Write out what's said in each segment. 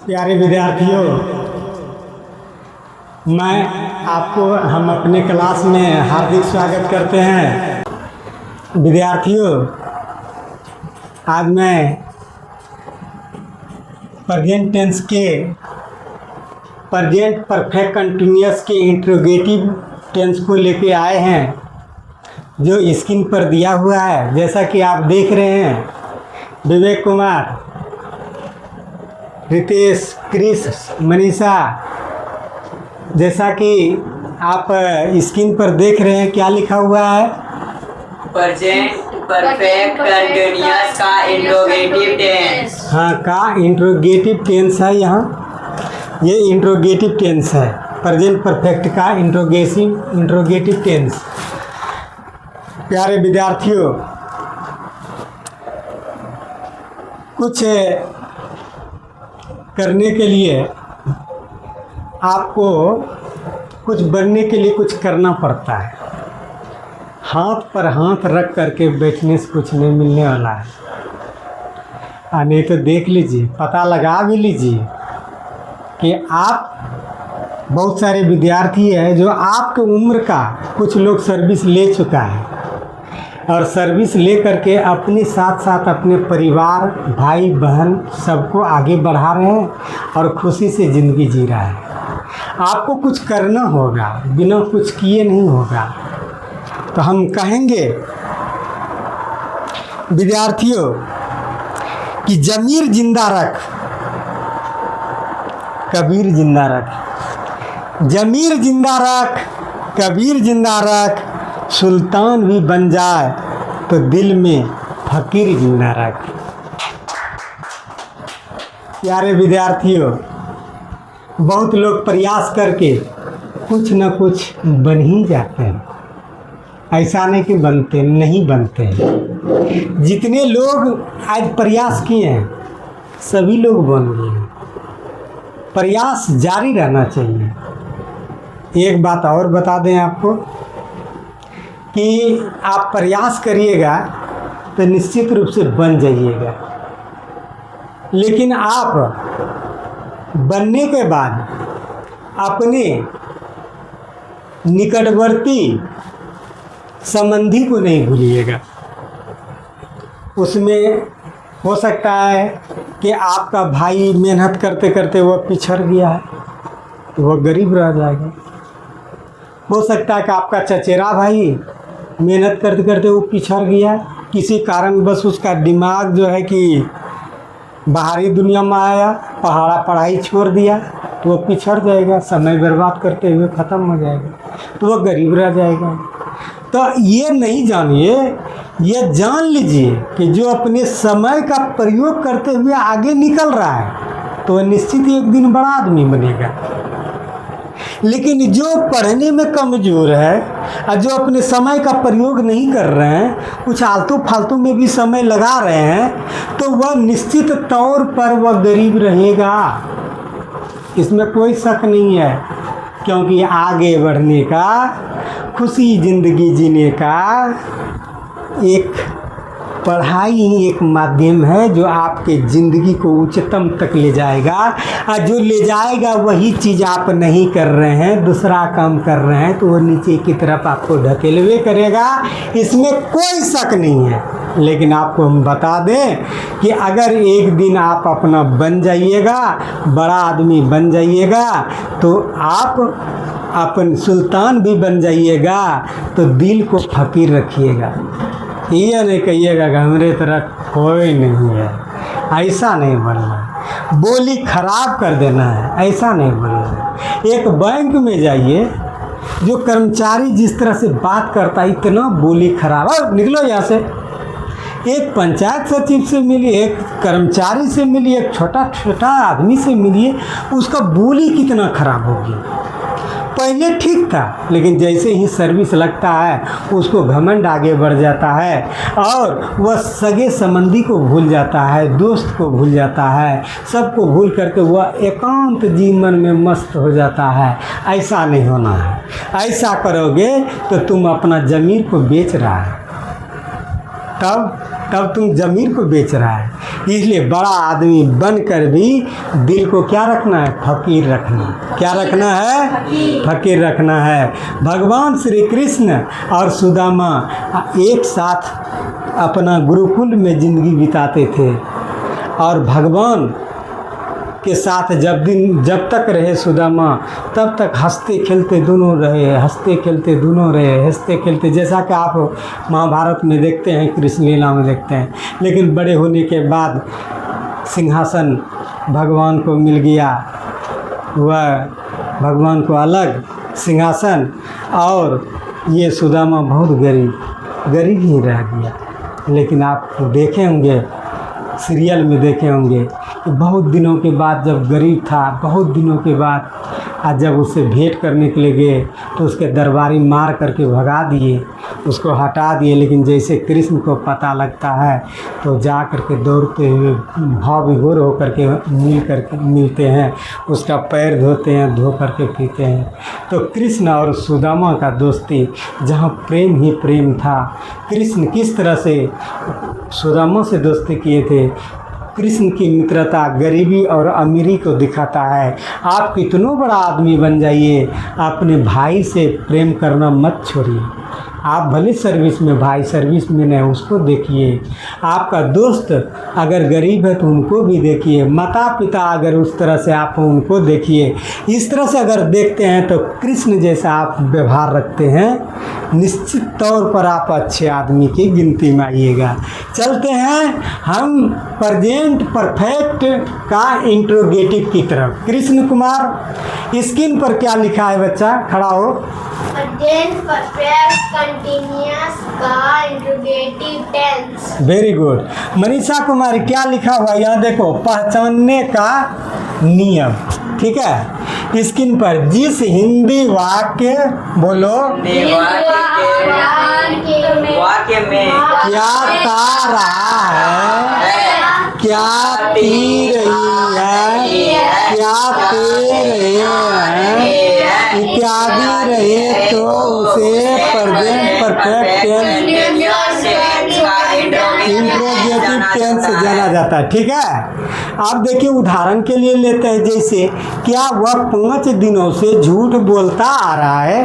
प्यारे विद्यार्थियों, हम अपने क्लास में हार्दिक स्वागत करते हैं। विद्यार्थियों, आज मैं प्रेजेंट टेंस के प्रेजेंट परफेक्ट कंटिन्यूअस के इंट्रोगेटिव टेंस को लेके आए हैं, जो स्क्रीन पर दिया हुआ है। जैसा कि आप देख रहे हैं, विवेक कुमार, रितेश, क्रिस, मनीषा, जैसा कि आप स्क्रीन पर देख रहे हैं, क्या लिखा हुआ है? प्रेजेंट परफेक्ट कंटिन्यूअस का इंट्रोगेटिव टेंस। हाँ, का इंट्रोगेटिव टेंस है। यहाँ ये इंट्रोगेटिव टेंस है, प्रेजेंट परफेक्ट का इंट्रोगेटिव टेंस। प्यारे विद्यार्थियों, कुछ करने के लिए आपको कुछ बनने के लिए कुछ करना पड़ता है। हाथ पर हाथ रख करके बैठने से कुछ नहीं मिलने वाला है। नहीं तो देख लीजिए, पता लगा भी लीजिए कि आप बहुत सारे विद्यार्थी हैं जो आपके उम्र का, कुछ लोग सर्विस ले चुका है और सर्विस ले करके अपने साथ साथ अपने परिवार, भाई बहन सबको आगे बढ़ा रहे हैं और खुशी से ज़िंदगी जी रहा है। आपको कुछ करना होगा, बिना कुछ किए नहीं होगा। तो हम कहेंगे विद्यार्थियों कि ज़मीर जिंदा रख, कबीर जिंदा रख। ज़मीर जिंदा रख, कबीर जिंदा रख, सुल्तान भी बन जाए तो दिल में फकीर जिंदा रख। प्यारे विद्यार्थियों, बहुत लोग प्रयास करके कुछ न कुछ बन ही जाते हैं। ऐसा नहीं कि नहीं बनते हैं। जितने लोग आज प्रयास किए हैं, सभी लोग बन गए हैं। प्रयास जारी रहना चाहिए। एक बात और बता दें आपको कि आप प्रयास करिएगा तो निश्चित रूप से बन जाइएगा, लेकिन आप बनने के बाद अपने निकटवर्ती संबंधी को नहीं भूलिएगा। उसमें हो सकता है कि आपका भाई मेहनत करते करते वह पिछड़ गया है तो वह गरीब रह जाएगा। हो सकता है कि आपका चचेरा भाई मेहनत करते करते वो पिछड़ गया, किसी कारण बस उसका दिमाग जो है कि बाहरी दुनिया में आया, पढ़ाई छोड़ दिया तो वो पिछड़ जाएगा, समय बर्बाद करते हुए ख़त्म हो जाएगा, तो वह गरीब रह जाएगा। तो ये नहीं जानिए, ये जान लीजिए कि जो अपने समय का प्रयोग करते हुए आगे निकल रहा है तो वह निश्चित ही एक दिन बड़ा आदमी बनेगा। लेकिन जो पढ़ने में कमज़ोर है और जो अपने समय का प्रयोग नहीं कर रहे हैं, कुछ आलतू फालतू में भी समय लगा रहे हैं, तो वह निश्चित तौर पर वह गरीब रहेगा। इसमें कोई शक नहीं है, क्योंकि आगे बढ़ने का, खुशी ज़िंदगी जीने का एक पढ़ाई ही एक माध्यम है जो आपके ज़िंदगी को उच्चतम तक ले जाएगा। और जो ले जाएगा वही चीज़ आप नहीं कर रहे हैं, दूसरा काम कर रहे हैं, तो वो नीचे की तरफ आपको ढकेलवे करेगा। इसमें कोई शक नहीं है। लेकिन आपको हम बता दें कि अगर एक दिन आप अपना बन जाइएगा, बड़ा आदमी बन जाइएगा, तो आप अपन सुल्तान भी बन जाइएगा, तो दिल को फकीर रखिएगा। ये नहीं कहिएगा कि हमारे तरह कोई नहीं है, ऐसा नहीं बनना है। बोली खराब कर देना है, ऐसा नहीं बनना है। एक बैंक में जाइए, जो कर्मचारी जिस तरह से बात करता है, इतना बोली खराब, और निकलो यहाँ से। एक पंचायत सचिव से मिलिए, एक कर्मचारी से मिलिए, एक छोटा छोटा आदमी से मिलिए, उसका बोली कितना खराब होगी। पहले ठीक था, लेकिन जैसे ही सर्विस लगता है उसको घमंड आगे बढ़ जाता है और वह सगे संबंधी को भूल जाता है, दोस्त को भूल जाता है, सबको भूल करके वह एकांत जीवन में मस्त हो जाता है। ऐसा नहीं होना है। ऐसा करोगे तो तुम अपना ज़मीर को बेच रहा है। तब तब तुम ज़मीर को बेच रहा है। इसलिए बड़ा आदमी बनकर भी दिल को क्या रखना है? फकीर रखना। क्या रखना है? फकीर रखना है। भगवान श्री कृष्ण और सुदामा एक साथ अपना गुरुकुल में ज़िंदगी बिताते थे और भगवान के साथ जब तक रहे सुदामा, तब तक हंसते खेलते दोनों रहे, हंसते खेलते दोनों रहे, हंसते खेलते, जैसा कि आप महाभारत में देखते हैं, कृष्ण लीला में देखते हैं। लेकिन बड़े होने के बाद सिंहासन भगवान को मिल गया, वह भगवान को अलग सिंहासन, और ये सुदामा बहुत गरीब ही रह गया। लेकिन आप देखे होंगे, सीरियल में देखे होंगे कि बहुत दिनों के बाद जब गरीब था, बहुत दिनों के बाद आज जब उससे भेंट करने के लिए गए तो उसके दरबारी मार करके भगा दिए, उसको हटा दिए। लेकिन जैसे कृष्ण को पता लगता है तो जा करके दौड़ते हुए भाव विभोर होकर के मिलते हैं, उसका पैर धोते हैं, धो करके पीते हैं। तो कृष्ण और सुदामा का दोस्ती, जहाँ प्रेम ही प्रेम था, कृष्ण किस तरह से सुदामा से दोस्ती किए थे। कृष्ण की मित्रता गरीबी और अमीरी को दिखाता है। आप कितनों बड़ा आदमी बन जाइए, अपने भाई से प्रेम करना मत छोड़िए। आप भले सर्विस में, भाई सर्विस में नहीं, उसको देखिए। आपका दोस्त अगर गरीब है तो उनको भी देखिए। माता पिता अगर उस तरह से आप उनको देखिए। इस तरह से अगर देखते हैं तो कृष्ण जैसा आप व्यवहार रखते हैं, निश्चित तौर पर आप अच्छे आदमी की गिनती में आइएगा। चलते हैं हम प्रेजेंट परफेक्ट का इंट्रोगेटिव की तरफ। कृष्ण कुमार, स्क्रीन पर क्या लिखा है बच्चा? खड़ा हो। प्रेजेंट परफेक्ट कंटीन्यूअस का interrogative tense. Very good. Manisha Kumari, क्या लिखा हुआ है यहाँ देखो? पहचानने का नियम। ठीक है, स्क्रीन पर जिस हिंदी वाक्य, बोलो, वाक्य में क्या ता रहा है, क्या पी रही है, क्या पी रहे हैं इत्यादि रहे तो उसे प्रेजेंट परफेक्ट इंट्रोगेटिव टेंस जाना जाता है। ठीक है, आप देखिए उदाहरण के लिए लेते हैं, जैसे क्या वह 5 दिनों से झूठ बोलता आ रहा है।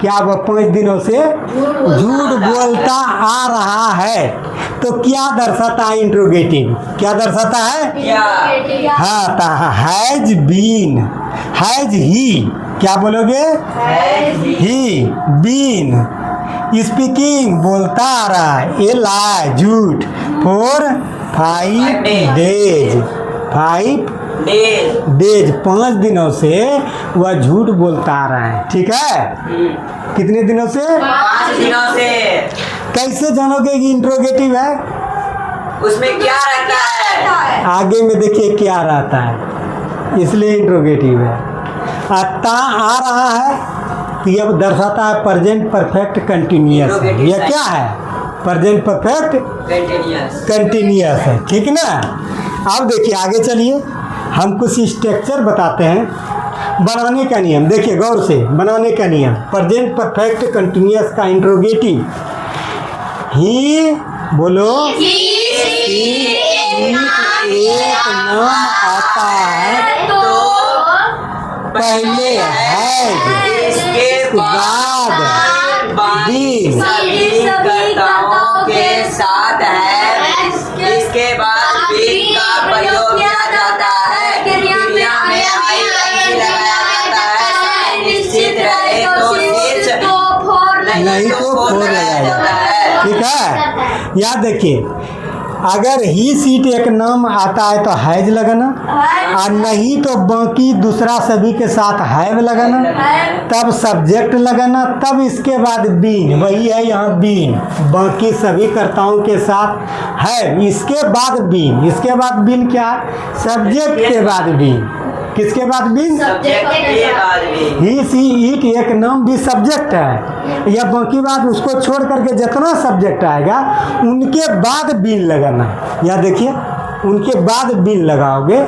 क्या वह 5 दिनों से झूठ बोलता आ रहा है, तो क्या दर्शाता है? इंट्रोगेटिव क्या दर्शाता है? हाँ, हैज बीन, हैज ही, क्या बोलोगे? ही बीन स्पीकिंग, बोलता आ रहा है, ए लाई, झूठ, फॉर 5 डेज, 5 डेज 5 दिनों से वह झूठ बोलता आ रहा है। ठीक है, कितने दिनों से? 5 दिनों से। कैसे जानोगे कि इंट्रोगेटिव है? उसमें क्या रहता है? आगे में देखिए क्या रहता है, इसलिए इंट्रोगेटिव है। आता आ रहा है तो यह दर्शाता है प्रेजेंट परफेक्ट कंटिन्यूअस है। यह क्या है? प्रेजेंट परफेक्ट कंटिन्यूअस है। ठीक ना? अब देखिए आगे चलिए, हम कुछ स्ट्रक्चर बताते हैं बनाने का नियम। देखिए गौर से, बनाने का नियम। प्रेजेंट परफेक्ट कंटिन्यूअस का इंट्रोगेटिव, ही, बोलो, एक नाम आता है तो पहले है, इसके बाद बीन सभी कर्ताओं के साथ है। इसके बाद बीन का प्रयोग किया जाता है। क्रिया में आई लगाया जाता है। निश्चित रहे तो शीर्ष, नहीं तो फोर लगाया जाता है। ठीक है, याद देखिए, अगर ही सीट एक नाम आता है तो हैज लगाना, और नहीं तो बाकी दूसरा सभी के साथ हैव लगाना, तब सब्जेक्ट लगाना, तब इसके बाद बीन, वही है यहाँ बीन, बाकी सभी कर्ताओं के साथ है, इसके बाद बीन, इसके बाद बीन क्या है? सब्जेक्ट के बाद बीन, किसके बाद बीन? सब्जेक्ट के बाद बीन। ही सी ईट एक नाम भी सब्जेक्ट है, या बाकी बात उसको छोड़ करके जितना सब्जेक्ट आएगा उनके बाद बीन लगाना। या देखिए उनके बाद बीन लगाओगे,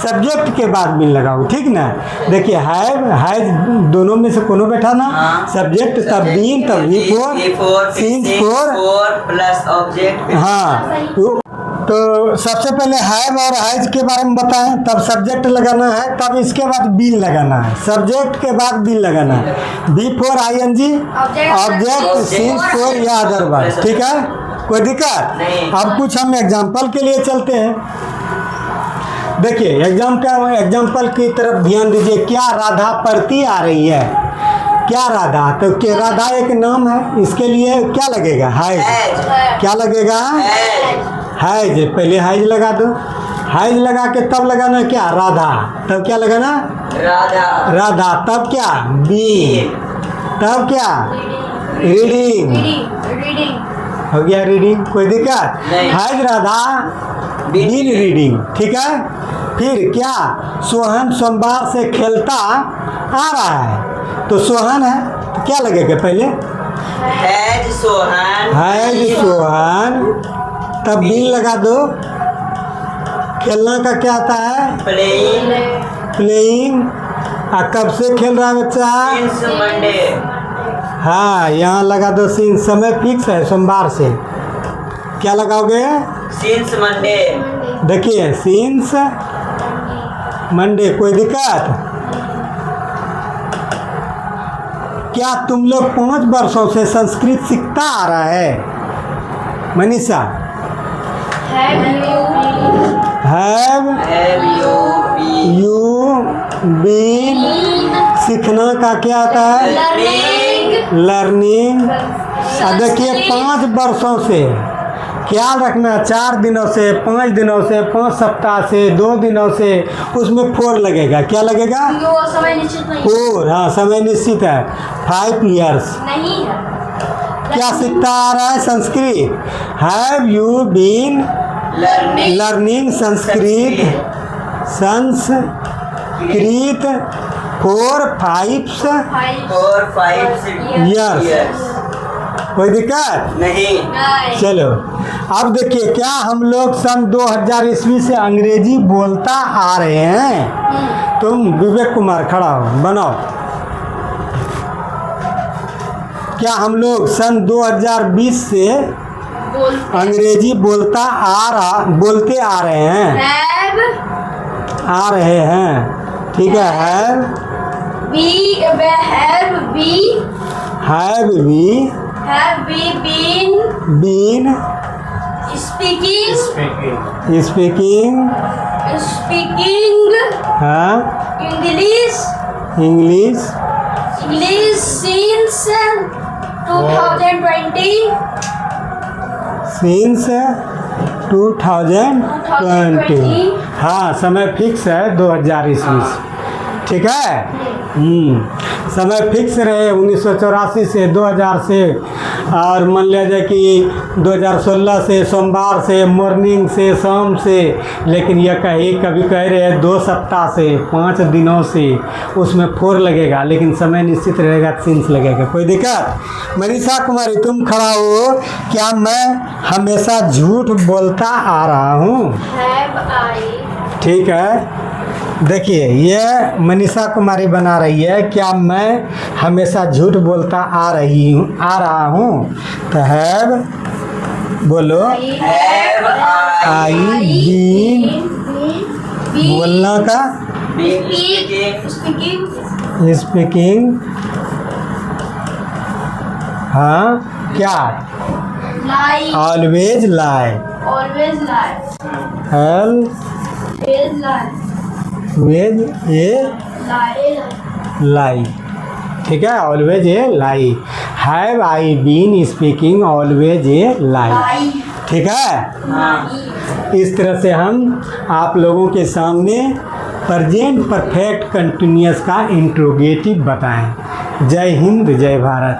सब्जेक्ट के बाद बीन लगाओगे, ठीक ना। देखिए हैज दोनों में से कोनो बैठाना, सब्जेक्ट तब बीन तब V4 सिंस 4 प्लस ऑब्जेक्ट। हाँ, तो सबसे पहले हैव और हैज के बारे में बताएं, तब सब्जेक्ट लगाना है, तब इसके बाद बीन लगाना है, सब्जेक्ट के बाद बीन लगाना है। V4 ING ऑब्जेक्ट सिंस 4 या अदरवाइज, ठीक है, कोई दिक्कत नहीं। अब कुछ हम एग्जाम्पल के लिए चलते हैं। देखिए एग्जाम्पल की तरफ ध्यान दीजिए। क्या राधा पढ़ती आ रही है, क्या राधा, तो क्या राधा एक नाम है, इसके लिए क्या लगेगा, हैज। क्या लगेगा, हैज, पहले हैज लगा दो, हैज लगा के तब लगाना क्या, राधा, तब क्या लगाना, राधा, तब क्या, बीन, तब क्या, रीडिंग, हो गया रीडिंग, कोई दिक्कत, हैज राधा बीन रीडिंग, ठीक है। फिर क्या, सोहन सोमवार से खेलता आ रहा है, तो सोहन है तो क्या लगेगा, पहले हैज सोहन, तब बीन लगा दो। खेलना का क्या आता है, प्लेइंग, कब से खेल रहा है बच्चा, मंडे। हाँ, यहाँ लगा दो सीन, समय फिक्स है सोमवार से, क्या लगाओगे, सिंस मंडे। देखिए सिंस मंडे, कोई दिक्कत। क्या तुम लोग 5 वर्षों से संस्कृत सीखता आ रहा है, मनीषा, हैव यू बीन, सीखना का क्या आता है, लर्निंग। देखिए 5 वर्षों से, ख्याल रखना, 4 दिनों से, 5 दिनों से, 5 सप्ताह से, 2 दिनों से, उसमें 4 लगेगा, क्या लगेगा, समय निश्चित नहीं 4, हाँ समय निश्चित है, 5 ईयर्स। नहीं है। क्या सीखता आ रहा है, Sanskrit, have you been learning Sanskrit 4 5 years, कोई दिक्कत नहीं। चलो अब देखिए, क्या हम लोग सन 2000 ईस्वी से अंग्रेजी बोलता आ रहे हैं। तुम विवेक कुमार खड़ा हो, बनाओ। क्या हम लोग सन 2020 से अंग्रेजी बोलते आ रहे हैं, आ रहे हैं, ठीक है। हैव वी बीन स्पीकिंग, हाँ, इंग्लिश since 2020 सिंस 2020, हाँ समय फिक्स है 2000 ईस्वी से, ठीक है। समय फिक्स रहे 1984 से 2000 से, और मान लिया जाए कि 2016 से, सोमवार से, मॉर्निंग से, शाम से, लेकिन यह कभी कह रहे हैं 2 सप्ताह से, 5 दिनों से, उसमें 4 लगेगा, लेकिन समय निश्चित रहेगा, सिंस लगेगा, कोई दिक्कत। मनीषा कुमारी तुम खड़ा हो। क्या मैं हमेशा झूठ बोलता आ रहा हूँ, ठीक है। देखिए ये मनीषा कुमारी बना रही है, क्या मैं हमेशा झूठ बोलता आ रहा हूँ, तो हैव, बोलो, आई बीन, बोलना का, स्पीकिंग, हाँ, क्या, ऑलवेज लाई, वेज ए लाई, ठीक है, always a lie. Have I been speaking always a lie, ठीक है। इस तरह से हम आप लोगों के सामने प्रेजेंट परफेक्ट कंटिन्यूअस का इंट्रोगेटिव बताएं। जय हिंद, जय भारत।